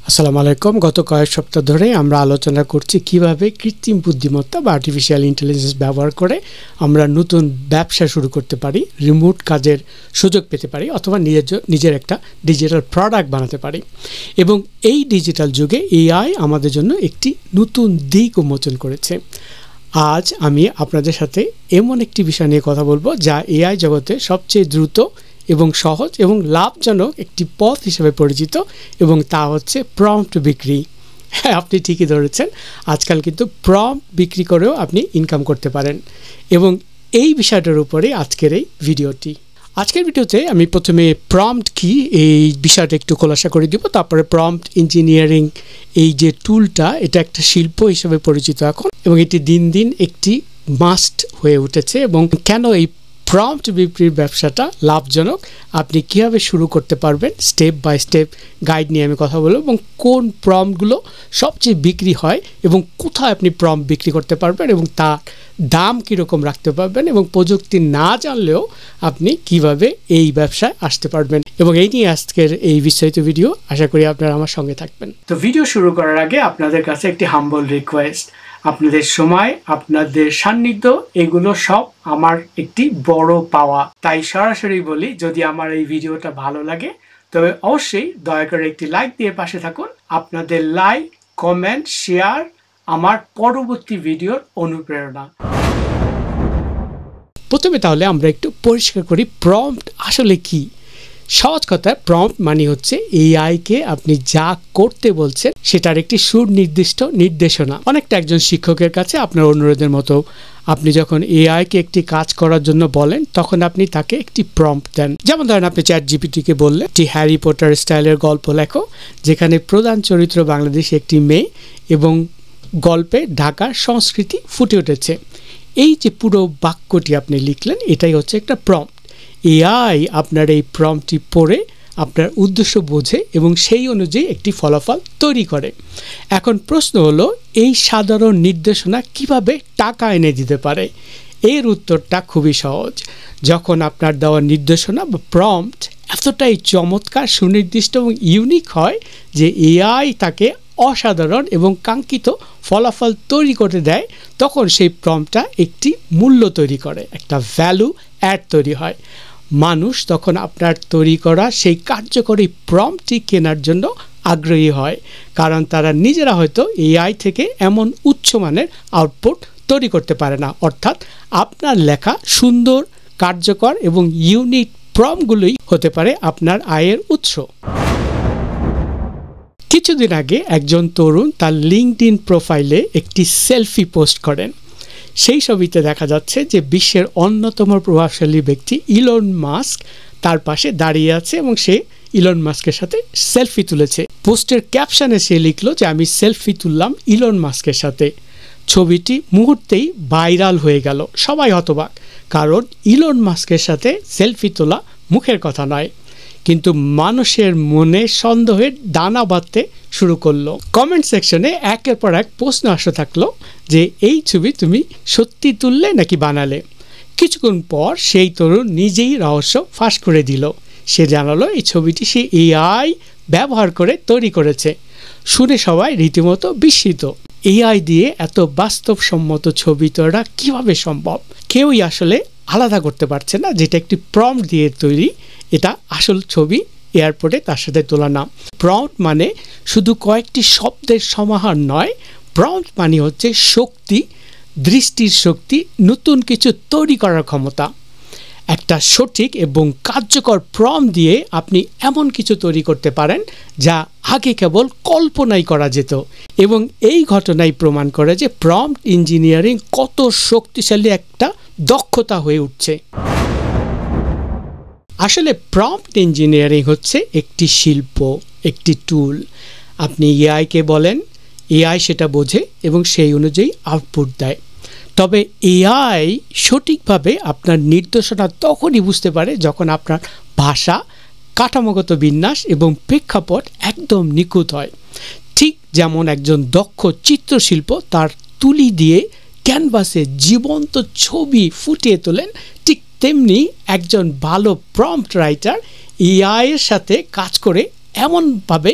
আসসালামু আলাইকুম। গত কয়েক সপ্তাহ ধরে আমরা আলোচনা করছি কিভাবে কৃত্রিম বুদ্ধিমত্তা বা আর্টিফিশিয়াল ইন্টেলিজেন্স ব্যবহার করে আমরা নতুন ব্যবসা শুরু করতে পারি, রিমোট কাজের সুযোগ পেতে পারি অথবা নিজের একটা ডিজিটাল প্রোডাক্ট বানাতে পারি। এবং এই ডিজিটাল যুগে এআই আমাদের জন্য একটি নতুন দিক উন্মোচন করেছে। আজ আমি আপনাদের সাথে এমন একটি বিষয় নিয়ে কথা বলবো যা এআই জগতে সবচেয়ে দ্রুত এবং সহজ এবং লাভজনক একটি পথ হিসেবে পরিচিত, এবং তা হচ্ছে প্রম্পট বিক্রি। হ্যাঁ, আপনি ঠিকই ধরেছেন। আজকাল কিন্তু প্রম্পট বিক্রি করেও আপনি ইনকাম করতে পারেন, এবং এই বিষয়টার উপরে আজকের এই ভিডিওটি। আজকের ভিডিওতে আমি প্রথমে প্রম্পট কি এই বিষয়টা একটু খোলাসা করে দিব, তারপরে প্রম্পট ইঞ্জিনিয়ারিং এই যে টুলটা, এটা একটা শিল্প হিসেবে পরিচিত এখন, এবং এটি দিন দিন একটি মাস্ট হয়ে উঠেছে। এবং কেন এই প্রম্পট বিক্রির ব্যবসাটা লাভজনক, আপনি কীভাবে শুরু করতে পারবেন, স্টেপ বাই স্টেপ গাইড নিয়ে আমি কথা বলবো, এবং কোন প্রম্পটগুলো সবচেয়ে বিক্রি হয় এবং কোথায় আপনি প্রম্পট বিক্রি করতে পারবেন এবং তার দাম কীরকম রাখতে পারবেন, এবং প্রযুক্তি না জানলেও আপনি কিভাবে এই ব্যবসায় আসতে পারবেন। এবং এই নিয়ে আজকের এই বিস্তারিত ভিডিও, আশা করি আপনারা আমার সঙ্গে থাকবেন। তো ভিডিও শুরু করার আগে আপনাদের কাছে একটি হাম্বল রিকোয়েস্ট, আপনাদের সময়, আপনাদের সান্নিধ্য, এগুলো সব আমার একটি বড় পাওয়া। তাই সরাসরি বলি, যদি আমার এই ভিডিওটা ভালো লাগে তবে অবশ্যই দয়া করে একটি লাইক দিয়ে পাশে থাকুন। আপনাদের লাইক, কমেন্ট, শেয়ার আমার পরবর্তী ভিডিওর অনুপ্রেরণা। প্রথমে তাহলে আমরা একটু পরিষ্কার করি প্রম্পট আসলে কি। সহজ কথায় প্রম্পট মানে হচ্ছে এআইকে আপনি যা করতে বলছেন সেটার একটি সুনির্দিষ্ট নির্দেশনা। অনেকটা একজন শিক্ষকের কাছে আপনার অনুরোধের মতো। আপনি যখন এআইকে একটি কাজ করার জন্য বলেন তখন আপনি তাকে একটি প্রম্পট দেন। যেমন ধরেন, আপনি চ্যাট জিপিটিকে বললেন একটি হ্যারি পটার স্টাইলের গল্প লেখো, যেখানে প্রধান চরিত্র বাংলাদেশি একটি মেয়ে এবং গল্পে ঢাকার সংস্কৃতি ফুটে উঠেছে। এই যে পুরো বাক্যটি আপনি লিখলেন, এটাই হচ্ছে একটা প্রম্পট। এআই আপনার এই প্রম্পটটি পড়ে আপনার উদ্দেশ্য বোঝে এবং সেই অনুযায়ী একটি ফলাফল তৈরি করে। এখন প্রশ্ন হলো, এই সাধারণ নির্দেশনা কিভাবে টাকা এনে দিতে পারে? এর উত্তরটা খুবই সহজ। যখন আপনার দেওয়া নির্দেশনা বা প্রম্পট এতটাই চমৎকার, সুনির্দিষ্ট এবং ইউনিক হয় যে এআই তাকে অসাধারণ এবং কাঙ্ক্ষিত ফলাফল তৈরি করে দেয়, তখন সেই প্রম্পটটা একটি মূল্য তৈরি করে, একটা ভ্যালু অ্যাড তৈরি হয়। মানুষ তখন আপনার তৈরি করা সেই কার্যকরী প্রম্পটটি কেনার জন্য আগ্রহী হয়, কারণ তারা নিজেরা হয়তো এআই থেকে এমন উচ্চমানের আউটপুট তৈরি করতে পারে না। অর্থাৎ আপনার লেখা সুন্দর, কার্যকর এবং ইউনিক প্রম্পটগুলোই হতে পারে আপনার আয়ের উৎস। কিছুদিন আগে একজন তরুণ তার লিঙ্কডইন প্রোফাইলে একটি সেলফি পোস্ট করেন। সেই ছবিতে দেখা যাচ্ছে যে বিশ্বের অন্যতম প্রভাবশালী ব্যক্তি ইলন মাস্ক তার পাশে দাঁড়িয়ে আছে এবং সে ইলন মাস্কের সাথে সেলফি তুলেছে। পোস্টের ক্যাপশনে সে লিখলো যে আমি সেলফি তুললাম ইলন মাস্কের সাথে। ছবিটি মুহূর্তেই ভাইরাল হয়ে গেল। সবাই হতবাক, কারণ ইলন মাস্কের সাথে সেলফি তোলা মুখের কথা নয়। কিন্তু মানুষের মনে সন্দেহের দানা বাঁধতে শুরু করলো। কমেন্ট সেকশনে একের পর এক প্রশ্ন আসতে থাকলো যে এই ছবি তুমি সত্যি তুললে নাকি বানালে। কিছুক্ষণ পর সেই তরুণ নিজেই রহস্য ফাঁস করে দিল। সে জানালো এই ছবিটি সে এআই ব্যবহার করে তৈরি করেছে। শুনে সবাই রীতিমতো বিস্মিত। এআই দিয়ে এত বাস্তবসম্মত ছবি তোলা কিভাবে সম্ভব? কেউই আসলে আলাদা করতে পারছে না যেটা একটি প্রম্পট দিয়ে তৈরি, এটা আসল ছবি এয়ারপোর্টে তার সাথে তোলা না। প্রম্পট মানে শুধু কয়েকটি শব্দের সমাহার নয়। প্রম্পট মানে হচ্ছে শক্তি, দৃষ্টির শক্তি, নতুন কিছু তৈরি করার ক্ষমতা। একটা সঠিক এবং কার্যকর প্রম্পট দিয়ে আপনি এমন কিছু তৈরি করতে পারেন যা আগে কেবল কল্পনাই করা যেত। এবং এই ঘটনাই প্রমাণ করে যে প্রম্পট ইঞ্জিনিয়ারিং কত শক্তিশালী একটা দক্ষতা হয়ে উঠছে। আসলে প্রম্পট ইঞ্জিনিয়ারিং হচ্ছে একটি শিল্প, একটি টুল। আপনি এআইকে বলেন, এআই সেটা বোঝে এবং সেই অনুযায়ী আউটপুট দেয়। তবে এআই সঠিকভাবে আপনার নির্দেশনা তখনই বুঝতে পারে যখন আপনার ভাষা, কাঠামোগত বিন্যাস এবং প্রেক্ষাপট একদম নিখুঁত হয়। ঠিক যেমন একজন দক্ষ চিত্রশিল্প তার তুলি দিয়ে ক্যানভাসে জীবন্ত ছবি ফুটিয়ে তোলেন, ঠিক তেমনি একজন ভালো প্রম্পট রাইটার এআই এর সাথে কাজ করে এমনভাবে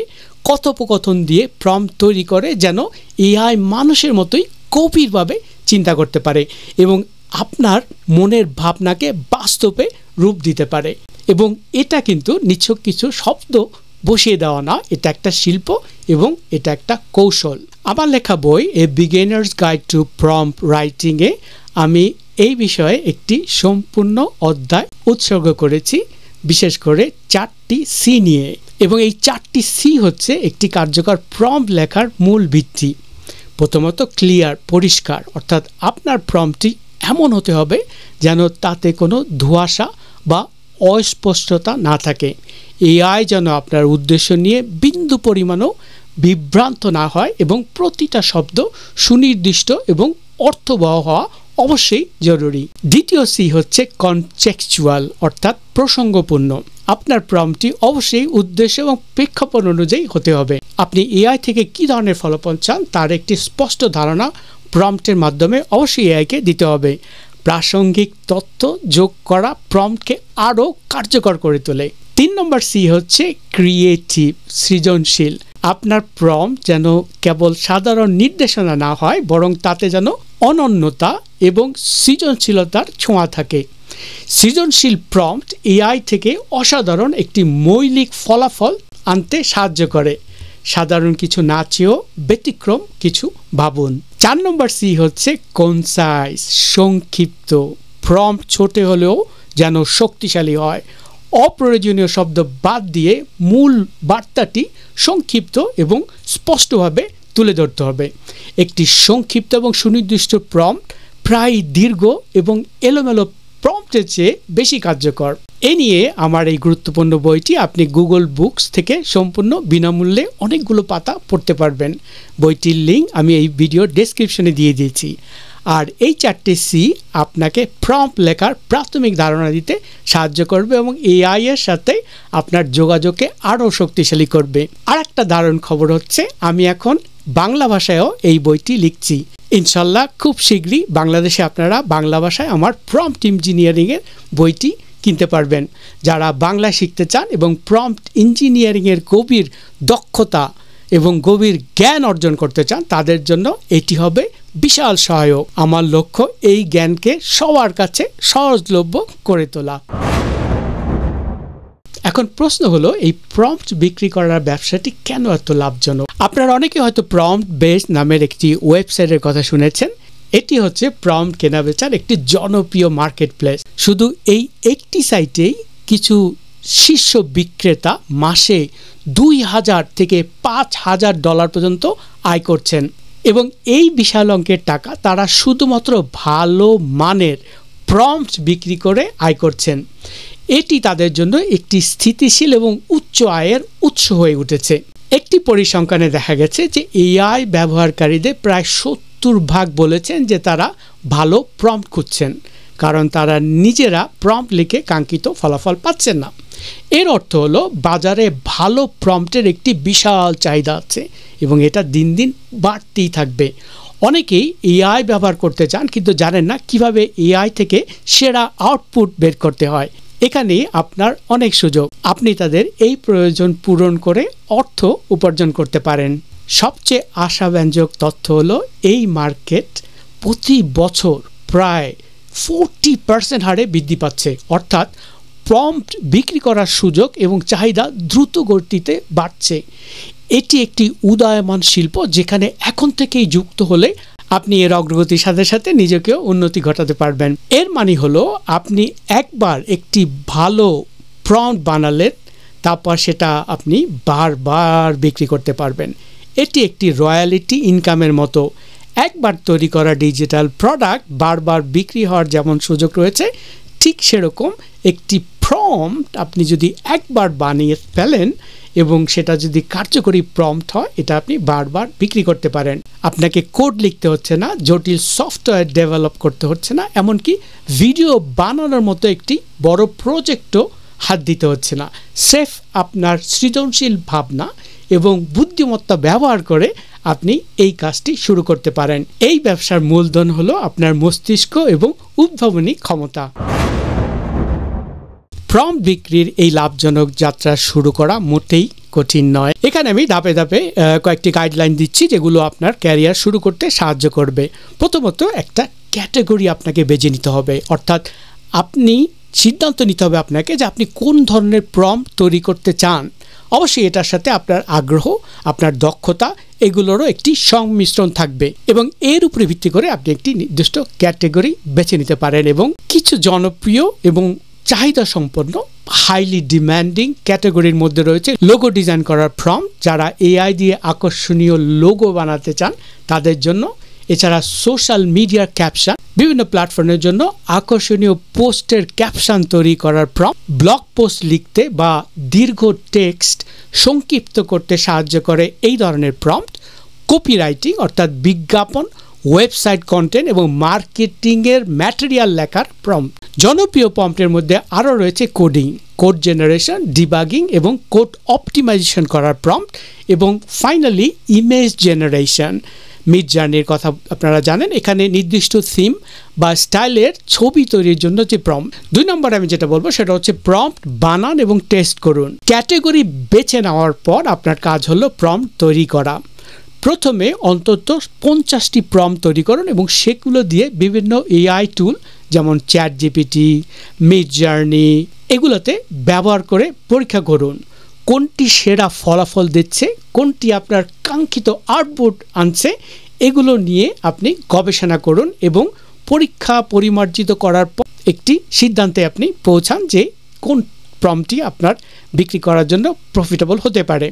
কথোপকথন দিয়ে প্রম্পট তৈরি করে যেন এআই মানুষের মতোই গভীরভাবে চিন্তা করতে পারে এবং আপনার মনের ভাবনাকে বাস্তবে রূপ দিতে পারে। এবং এটা কিন্তু নিছক কিছু শব্দ বসিয়ে দেওয়া না, এটা একটা শিল্প এবং এটা একটা কৌশল। আমার লেখা বই এ বিগিনার্স গাইড টু প্রম্পট রাইটিংয়ে আমি এই বিষয়ে একটি সম্পূর্ণ অধ্যায় উৎসর্গ করেছি, বিশেষ করে 4টি সি নিয়ে। এবং এই 4টি সি হচ্ছে একটি কার্যকর প্রম্পট লেখার মূল ভিত্তি। প্রথমত ক্লিয়ার, পরিষ্কার, অর্থাৎ আপনার প্রম্পটটি এমন হতে হবে যেন তাতে কোনো ধোঁয়াশা বা অস্পষ্টতা না থাকে। এআই যেন আপনার উদ্দেশ্য নিয়ে বিন্দু পরিমাণও বিভ্রান্ত না হয় এবং প্রতিটা শব্দ সুনির্দিষ্ট এবং অর্থবহ হওয়া অবশ্যই জরুরি। দ্বিতীয় সি হচ্ছে কনটেক্সচুয়াল, অর্থাৎ প্রসঙ্গপূর্ণ। আপনার প্রম্পটটি অবশ্যই উদ্দেশ্য এবং প্রেক্ষাপট অনুযায়ী হতে হবে। আপনি এআই থেকে কী ধরনের ফলাফল চান তার একটি স্পষ্ট ধারণা প্রম্পটের মাধ্যমে অবশ্যই এআইকে দিতে হবে। প্রাসঙ্গিক তথ্য যোগ করা প্রম্পটকে আরও কার্যকর করে তোলে। 3 নম্বর সি হচ্ছে ক্রিয়েটিভ, সৃজনশীল। আপনার প্রম্পট যেন কেবল সাধারণ নির্দেশনা না হয়, বরং তাতে যেন অনন্যতা এবং সৃজনশীলতার ছোঁয়া থাকে। সৃজনশীল প্রম্পট এআই থেকে অসাধারণ একটি মৌলিক ফলাফল আনতে সাহায্য করে। সাধারণ কিছু না চেয়েও ব্যতিক্রম কিছু ভাবুন। 4 নম্বর সি হচ্ছে কনসাইজ, সংক্ষিপ্ত। প্রম্পট ছোট হলেও যেন শক্তিশালী হয়। অপ্রয়োজনীয় শব্দ বাদ দিয়ে মূল বার্তাটি সংক্ষিপ্ত এবং স্পষ্টভাবে তুলে ধরতে হবে। একটি সংক্ষিপ্ত এবং সুনির্দিষ্ট প্রম্পট প্রায় দীর্ঘ এবং এলোমেলো প্রম্পটের চেয়ে বেশি কার্যকর। এ নিয়ে আমার এই গুরুত্বপূর্ণ বইটি আপনি গুগল বুকস থেকে সম্পূর্ণ বিনামূল্যে অনেকগুলো পাতা পড়তে পারবেন। বইটির লিঙ্ক আমি এই ভিডিও ডেসক্রিপশনে দিয়ে দিয়েছি। আর এই 4টি সি আপনাকে প্রম্পট লেখার প্রাথমিক ধারণা দিতে সাহায্য করবে এবং এআই এর সাথে আপনার যোগাযোগকে আরও শক্তিশালী করবে। আর একটা দারুণ খবর হচ্ছে, আমি এখন বাংলা ভাষায়ও এই বইটি লিখছি। ইনশাল্লাহ খুব শীঘ্রই বাংলাদেশে আপনারা বাংলা ভাষায় আমার প্রম্পট ইঞ্জিনিয়ারিংয়ের বইটি কিনতে পারবেন। যারা বাংলা শিখতে চান এবং প্রম্পট ইঞ্জিনিয়ারিংয়ের গভীর দক্ষতা এবং গভীর জ্ঞান অর্জন করতে চান, তাদের জন্য এটি হবে বিশাল সহায়ক। আমার লক্ষ্য এই জ্ঞানকে সবার কাছে সহজলভ্য করে তোলা। এখন প্রশ্ন হলো, এই প্রম্পট বিক্রি করার ব্যবসাটি কেন এত লাভজনক? আপনারা অনেকে হয়তো প্রম্পট বেস নামের একটি ওয়েবসাইটের কথা শুনেছেন। এটি হচ্ছে প্রম্পট কেনাবেচার একটি জনপ্রিয় মার্কেট প্লেস। শুধু এই একটি সাইটেই কিছু শীর্ষ বিক্রেতা মাসে $2,000 থেকে $5,000 পর্যন্ত আয় করছেন এবং এই বিশাল অঙ্কের টাকা তারা শুধুমাত্র ভালো মানের প্রম্পট বিক্রি করে আয় করছেন। এটি তাদের জন্য একটি স্থিতিশীল এবং উচ্চ আয়ের উৎস হয়ে উঠেছে। একটি পরিসংখ্যানে দেখা গেছে যে এআই ব্যবহারকারীদের প্রায় 70% বলেছেন যে তারা ভালো প্রম্পট খুঁজছেন, কারণ তারা নিজেরা প্রম্পট লিখে কাঙ্ক্ষিত ফলাফল পাচ্ছেন না। এর অর্থ হলো বাজারে ভালো প্রম্পটের একটি বিশাল চাহিদা আছে এবং এটা দিন দিন বাড়তেই থাকবে। অনেকেই এআই ব্যবহার করতে চান কিন্তু জানেন না কিভাবে এআই থেকে সেরা আউটপুট বের করতে হয়। এখানে আপনার অনেক সুযোগ। আপনি তাদের এই প্রয়োজন পূরণ করে অর্থ উপার্জন করতে পারেন। সবচেয়ে আশাব্যঞ্জক তথ্য হলো এই মার্কেট প্রতি বছর প্রায় 40% হারে বৃদ্ধি পাচ্ছে, অর্থাৎ প্রম্পট বিক্রি করার সুযোগ এবং চাহিদা দ্রুত গতিতে বাড়ছে। এটি একটি উদীয়মান শিল্প যেখানে এখন থেকেই যুক্ত হলে আপনি এর অগ্রগতির সাথে সাথে নিজেকেও উন্নতি ঘটাতে পারবেন। এর মানে হলো আপনি একবার একটি ভালো প্রম্পট বানালেন, তারপর সেটা আপনি বারবার বিক্রি করতে পারবেন। এটি একটি রয়্যালিটি ইনকামের মতো। একবার তৈরি করা ডিজিটাল প্রোডাক্ট বারবার বিক্রি হওয়ার যেমন সুযোগ রয়েছে, ঠিক সেরকম একটি প্রম্পট আপনি যদি একবার বানিয়ে ফেলেন এবং সেটা যদি কার্যকরী প্রম্পট হয়, এটা আপনি বারবার বিক্রি করতে পারেন। আপনাকে কোড লিখতে হচ্ছে না, জটিল সফটওয়্যার ডেভেলপ করতে হচ্ছে না, এমনকি ভিডিও বানানোর মতো একটি বড় প্রজেক্টও হাত দিতে হচ্ছে না। স্রেফ আপনার সৃজনশীল ভাবনা এবং বুদ্ধিমত্তা ব্যবহার করে আপনি এই কাজটি শুরু করতে পারেন। এই ব্যবসার মূলধন হলো আপনার মস্তিষ্ক এবং উদ্ভাবনী ক্ষমতা। প্রম্পট বিক্রির এই লাভজনক যাত্রা শুরু করা মোটেই কঠিন নয়। এখানে আমি ধাপে ধাপে কয়েকটি গাইডলাইন দিচ্ছি যেগুলো আপনার ক্যারিয়ার শুরু করতে সাহায্য করবে। প্রথমত একটা ক্যাটাগরি আপনাকে বেছে নিতে হবে, অর্থাৎ আপনি সিদ্ধান্ত নিতে হবে আপনাকে যে আপনি কোন ধরনের প্রম্পট তৈরি করতে চান। অবশ্যই এটার সাথে আপনার আগ্রহ, আপনার দক্ষতা এগুলোরও একটি সংমিশ্রণ থাকবে এবং এর উপরে ভিত্তি করে আপনি একটি নির্দিষ্ট ক্যাটাগরি বেছে নিতে পারেন। এবং কিছু জনপ্রিয় এবং চাহিদা সম্পন্ন হাইলি ডিম্যান্ডিং ক্যাটাগরির মধ্যে রয়েছে লোগো ডিজাইন করার প্রম্পট, যারা এআই দিয়ে আকর্ষণীয় লোগো বানাতে চান তাদের জন্য। এছাড়া সোশ্যাল মিডিয়ার ক্যাপশন, বিভিন্ন প্ল্যাটফর্মের জন্য আকর্ষণীয় পোস্টের ক্যাপশন তৈরি করার প্রম্পট, ব্লগ পোস্ট লিখতে বা দীর্ঘ টেক্সট সংক্ষিপ্ত করতে সাহায্য করে এই ধরনের প্রম্পট, কপিরাইটিং অর্থাৎ বিজ্ঞাপন, ওয়েবসাইট কন্টেন্ট এবং মার্কেটিংয়ের ম্যাটেরিয়াল লেখার প্রম্পট। জনপ্রিয় প্রম্পটের মধ্যে আরও রয়েছে কোডিং, কোড জেনারেশন, ডিবাগিং এবং কোড অপটিমাইজেশন করার প্রম্পট, এবং ফাইনালি ইমেজ জেনারেশন। মিডজার্নির কথা আপনারা জানেন, এখানে নির্দিষ্ট থিম বা স্টাইলের ছবি তৈরির জন্য যে প্রম্পট। 2 নম্বর আমি যেটা বলবো সেটা হচ্ছে প্রম্পট বানান এবং টেস্ট করুন। ক্যাটাগরি বেছে নেওয়ার পর আপনার কাজ হলো প্রম্পট তৈরি করা। প্রথমে অন্তত 50টি প্রম্পট তৈরি করুন এবং সেগুলো দিয়ে বিভিন্ন এআই টুল যেমন চ্যাটজিপিটি, মিডজার্নি এগুলোতে ব্যবহার করে পরীক্ষা করুন কোনটি সেরা ফলাফল দিচ্ছে, কোনটি আপনার কাঙ্ক্ষিত আউটপুট আনছে। এগুলো নিয়ে আপনি গবেষণা করুন এবং পরীক্ষা পরিমার্জিত করার পর একটি সিদ্ধান্তে আপনি পৌঁছান যে কোন প্রম্পটটি আপনার বিক্রি করার জন্য প্রফিটেবল হতে পারে।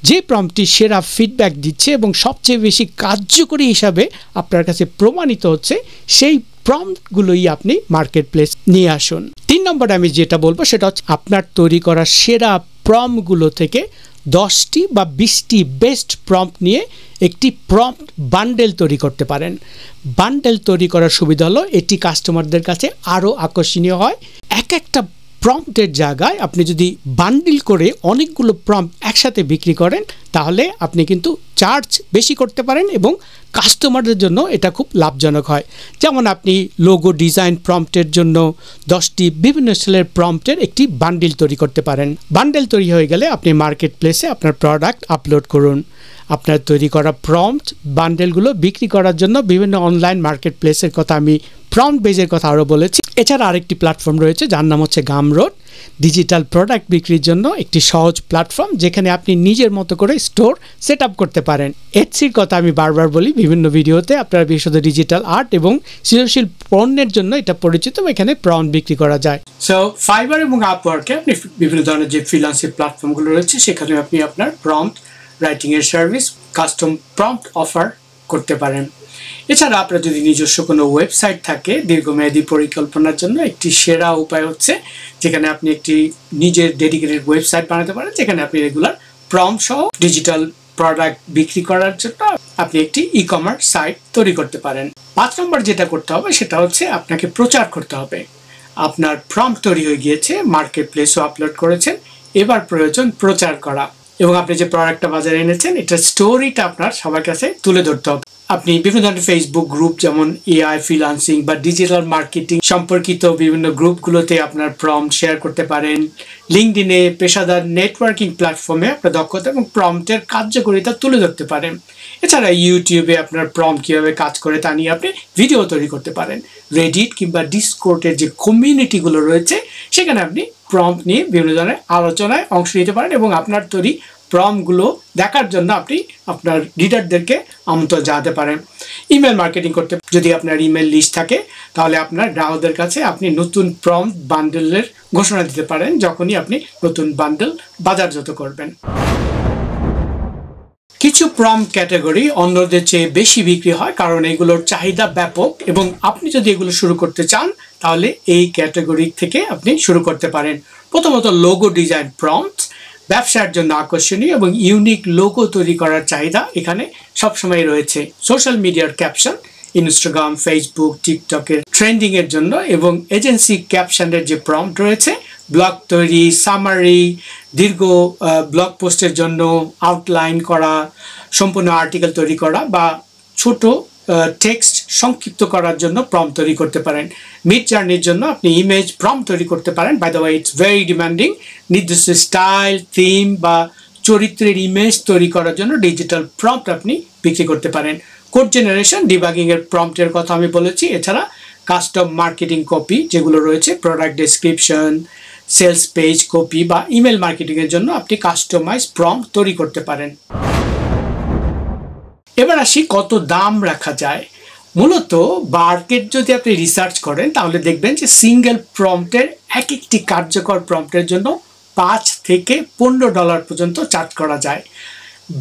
যে প্রম্পটটি সেরা ফিডব্যাক দিচ্ছে এবং সবচেয়ে বেশি কার্যকরী হিসাবে আপনার কাছে প্রমাণিত হচ্ছে সেই প্রম্পটগুলোই আপনি মার্কেট প্লেস নিয়ে আসুন। 3 নম্বরে আমি যেটা বলবো সেটা হচ্ছে আপনার তৈরি করা সেরা প্রম্পটগুলো থেকে 10টি বা 20টি বেস্ট প্রম্পট নিয়ে একটি প্রম্পট বান্ডেল তৈরি করতে পারেন। বান্ডেল তৈরি করার সুবিধা হলো এটি কাস্টমারদের কাছে আরও আকর্ষণীয় হয়। একটা প্রম্পটের জায়গায় আপনি যদি বান্ডিল করে অনেকগুলো প্রম্পট একসাথে বিক্রি করেন তাহলে আপনি কিন্তু চার্জ বেশি করতে পারেন এবং কাস্টমারদের জন্য এটা খুব লাভজনক হয়। যেমন আপনি লোগো ডিজাইন প্রম্পটের জন্য 10টি বিভিন্ন স্টাইলের প্রম্পটের একটি বান্ডিল তৈরি করতে পারেন। বান্ডেল তৈরি হয়ে গেলে আপনি মার্কেট প্লেসে আপনার প্রোডাক্ট আপলোড করুন। আপনার তৈরি করা প্রম্পট বান্ডেলগুলো বিক্রি করার জন্য বিভিন্ন অনলাইন মার্কেট প্লেসের কথা আমি প্রম্পট বেজের কথা আরও বলেছি। এছাড়া আরেকটি প্ল্যাটফর্ম রয়েছে যার নাম হচ্ছে গামরোড, ডিজিটাল প্রোডাক্ট বিক্রির জন্য একটি সহজ প্ল্যাটফর্ম যেখানে আপনি নিজের মতো করে স্টোর সেট আপ করতে পারেন। এটসির কথা আমি বারবার বলি বিভিন্ন ভিডিওতে, আপনারা বিশেষত ডিজিটাল আর্ট এবং সৃজনশীল পণ্যের জন্য এটা পরিচিত, এখানে প্রম্পট বিক্রি করা যায়। সো ফাইবার এবং আপওয়ার্কে আপনি বিভিন্ন ধরনের যে ফ্রিল্যান্সিং প্ল্যাটফর্মগুলো রয়েছে সেখানে আপনি আপনার প্রম্পট রাইটিংয়ের সার্ভিস, কাস্টম প্রম্পট অফার করতে পারেন। এছাড়া আপনার যদি নিজস্ব কোনো ওয়েবসাইট থাকে দীর্ঘমেয়াদী পরিকল্পনার জন্য একটি সেরা উপায় হচ্ছে যেখানে আপনি একটি নিজের ডেডিকেটেড ওয়েবসাইট বানাতে পারেন, যেখানে আপনি রেগুলার প্রম্পট সহ ডিজিটাল প্রোডাক্ট বিক্রি করার জন্য আপনি একটি ই-কমার্স সাইট তৈরি করতে পারেন। 5 নম্বর যেটা করতে হবে সেটা হচ্ছে আপনাকে প্রচার করতে হবে। আপনার প্রম্পট তৈরি হয়ে গিয়েছে, মার্কেট প্লেসও আপলোড করেছেন, এবার প্রয়োজন প্রচার করা এবং আপনি যে প্রোডাক্টটা বাজারে এনেছেন এটার স্টোরিটা আপনার সবার কাছে তুলে ধরতে হবে। আপনি বিভিন্ন ধরনের ফেসবুক গ্রুপ যেমন এআই ফ্রিল্যান্সিং বা ডিজিটাল মার্কেটিং সম্পর্কিত বিভিন্ন গ্রুপগুলোতে আপনার প্রম্পট শেয়ার করতে পারেন। লিঙ্কডইনে, পেশাদার নেটওয়ার্কিং প্ল্যাটফর্মে আপনার দক্ষতা এবং প্রম্পটের কার্যকারিতা তুলে ধরতে পারেন। এছাড়া ইউটিউবে আপনার প্রম্পট কীভাবে কাজ করে তা নিয়ে আপনি ভিডিও তৈরি করতে পারেন। রেডিট কিংবা ডিসকর্ডের যে কমিউনিটিগুলো রয়েছে সেখানে আপনি প্রম্পট নিয়ে বিভিন্ন ধরনের আলোচনায় অংশ নিতে পারেন এবং আপনার তৈরি প্রম্পটগুলো দেখার জন্য আপনি আপনার রিডারদেরকে আমন্ত্রণ জানাতে পারেন। ইমেল মার্কেটিং করতে যদি আপনার ইমেল লিস্ট থাকে তাহলে আপনার গ্রাহকদের কাছে আপনি নতুন প্রম্পট বান্ডেলের ঘোষণা দিতে পারেন যখনই আপনি নতুন বান্ডেল বাজারজাত করবেন। কিছু প্রম্পট ক্যাটাগরি অন্যদের চেয়ে বেশি বিক্রি হয় কারণ এগুলোর চাহিদা ব্যাপক এবং আপনি যদি এগুলো শুরু করতে চান তাহলে এই ক্যাটাগরি থেকে আপনি শুরু করতে পারেন। প্রথমত লোগো ডিজাইন প্রম্পট, ব্যবসার জন্য আকর্ষণীয় এবং ইউনিক লোগো তৈরি করার চাহিদা এখানে সবসময় রয়েছে। সোশ্যাল মিডিয়ার ক্যাপশন, ইনস্টাগ্রাম, ফেসবুক, টিকটকের ট্রেন্ডিংয়ের জন্য এবং এজেন্সি ক্যাপশনের যে প্রম্পট রয়েছে, ব্লগ তৈরি, সামারি, দীর্ঘ ব্লগ পোস্টের জন্য আউটলাইন করা, সম্পূর্ণ আর্টিকেল তৈরি করা বা ছোট টেক্সট সংক্ষিপ্ত করার জন্য প্রম্পট তৈরি করতে পারেন। মিডজার্নির জন্য আপনি ইমেজ প্রম্পট তৈরি করতে পারেন। By the way it's very demanding. নির্দিষ্ট স্টাইল, থিম বা চরিত্রের ইমেজ তৈরি করার জন্য ডিজিটাল প্রম্পট আপনি বিক্রি করতে পারেন। কোড জেনারেশন, ডিবাগিং এর প্রম্পটের কথা আমি বলেছি। এছাড়া কাস্টম মার্কেটিং কপি যেগুলো রয়েছে, product description, sales page copy বা ইমেল মার্কেটিং এর জন্য আপনি কাস্টমাইজ প্রম্পট তৈরি করতে পারেন। এবার আসি কত দাম রাখা যায়। মূলত মার্কেট যদি আপনি রিসার্চ করেন তাহলে দেখবেন যে সিঙ্গেল প্রম্পটের একটি কার্যকর প্রম্পটের জন্য $5 থেকে $15 পর্যন্ত চার্জ করা যায়।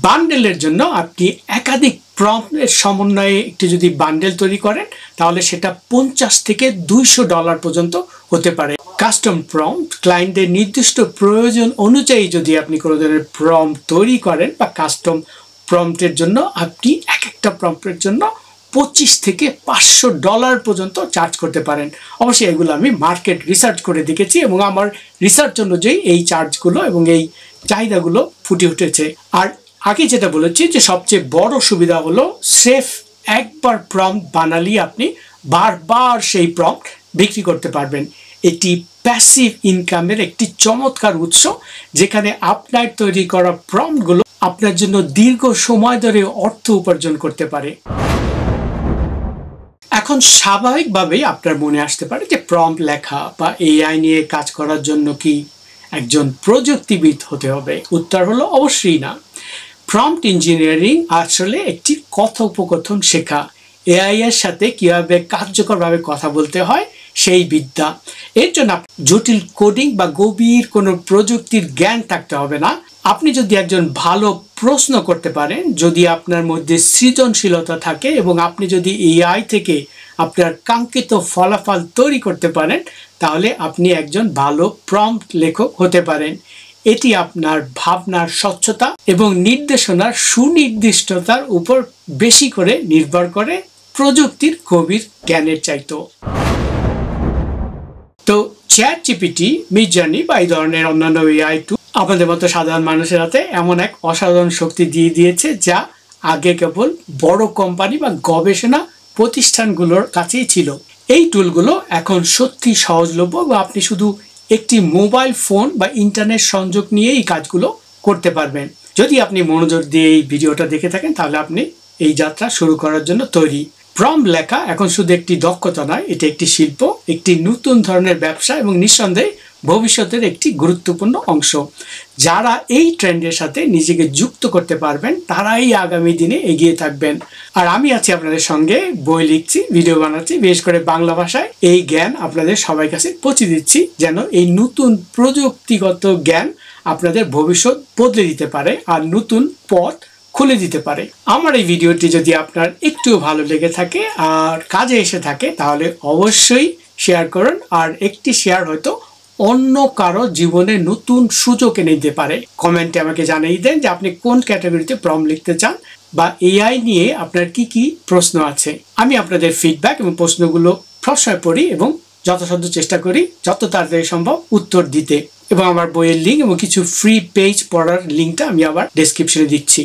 বান্ডেলের জন্য আপনি একাধিক প্রম্পটের সমন্বয়ে একটি যদি বান্ডেল তৈরি করেন তাহলে সেটা $50 থেকে $200 পর্যন্ত হতে পারে। কাস্টম প্রম্পট, ক্লায়েন্টের নির্দিষ্ট প্রয়োজন অনুযায়ী যদি আপনি কোনো ধরনের প্রম্পট তৈরি করেন বা কাস্টম প্রম্পটের জন্য আপনি একটা প্রম্পটের জন্য $25 থেকে $500 পর্যন্ত চার্জ করতে পারেন। অবশ্যই এগুলো আমি মার্কেট রিসার্চ করে দেখেছি এবং আমার রিসার্চ অনুযায়ী এই চার্জগুলো এবং এই চাহিদাগুলো ফুটে উঠেছে। আর আগে যেটা বলেছি যে সবচেয়ে বড় সুবিধা হলো সেফ, একবার প্রম্পট বানালেই আপনি বারবার সেই প্রম্পট বিক্রি করতে পারবেন। এটি প্যাসিভ ইনকামের একটি চমৎকার উৎস, যেখানে আপনার তৈরি করা প্রম্পটগুলো আপনার জন্য দীর্ঘ সময় ধরে অর্থ উপার্জন করতে পারে। এখন স্বাভাবিকভাবেই আপনার মনে আসতে পারে যে প্রম্পট লেখা বা এআই নিয়ে কাজ করার জন্য কি একজন প্রযুক্তিবিদ হতে হবে? উত্তর হলো অবশ্যই না। প্রম্পট ইঞ্জিনিয়ারিং আসলে একটি কথোপকথন শেখা, এআই এর সাথে কিভাবে কার্যকরভাবে কথা বলতে হয় সেই বিদ্যা। এর জন্য জটিল কোডিং বা গভীর কোনো প্রযুক্তির জ্ঞান থাকতে হবে না। আপনি যদি একজন ভালো প্রশ্ন করতে পারেন, যদি আপনার মধ্যে সৃজনশীলতা থাকে এবং আপনি যদি এআই থেকে আপনার কাঙ্ক্ষিত ফলাফল তৈরি করতে পারেন তাহলে আপনি একজন ভালো প্রম্পট লেখক হতে পারেন। এটি আপনার ভাবনার স্বচ্ছতা এবং নির্দেশনার সুনির্দিষ্টতার উপর বেশি করে নির্ভর করে প্রযুক্তির গভীর জ্ঞানের চাইতো। তো চ্যাটজিপিটি, মিডজার্নি বা এই ধরনের অন্যান্য এআই টুল আপনাদের মতো সাধারণ মানুষের হাতে এমন এক অসাধারণ শক্তি দিয়ে দিয়েছে যা আগে কেবল বড় কোম্পানি বা গবেষণা প্রতিষ্ঠানগুলোর কাছেই ছিল। এই টুলগুলো এখন সত্যি সহজলভ্য বা আপনি শুধু একটি মোবাইল ফোন বা ইন্টারনেট সংযোগ নিয়ে এই কাজগুলো করতে পারবেন। যদি আপনি মনোযোগ দিয়ে এই ভিডিওটা দেখে থাকেন তাহলে আপনি এই যাত্রা শুরু করার জন্য তৈরি। প্রম্পট লেখা এখন শুধু একটি দক্ষতা নয়, এটি একটি শিল্প, একটি নতুন ধরনের ব্যবসা এবং নিঃসন্দেহে ভবিষ্যতের একটি গুরুত্বপূর্ণ অংশ। যারা এই ট্রেন্ডের সাথে নিজেকে যুক্ত করতে পারবেন তারাই আগামী দিনে এগিয়ে থাকবেন। আর আমি আছি আপনাদের সঙ্গে, বই লিখছি, ভিডিও বানাচ্ছি, বিশেষ করে বাংলা ভাষায় এই জ্ঞান আপনাদের সবার কাছে পৌঁছে দিচ্ছি, যেন এই নতুন প্রযুক্তিগত জ্ঞান আপনাদের ভবিষ্যৎ বদলে দিতে পারে আর নতুন পথ খুলে দিতে পারে। আমার এই ভিডিওটি যদি আপনার একটু ভালো লেগে থাকে আর কাজে এসে থাকে তাহলে অবশ্যই শেয়ার করুন। আর একটি শেয়ার হয়তো অন্য কারো জীবনে নতুন সুযোগ এনে দিতে পারে। কমেন্টে আমাকে জানিয়ে দেন যে আপনি কোন ক্যাটাগরিতে প্রম্পট লিখতে চান বা এআই নিয়ে আপনার কি কি প্রশ্ন আছে। আমি আপনাদের ফিডব্যাক এবং প্রশ্নগুলো সবসময় পড়ি এবং যথাসাধ্য চেষ্টা করি যত তাড়াতাড়ি সম্ভব উত্তর দিতে। এবং আমার বইয়ের লিঙ্ক এবং কিছু ফ্রি পেজ পড়ার লিঙ্কটা আমি আবার ডেসক্রিপশনে দিচ্ছি।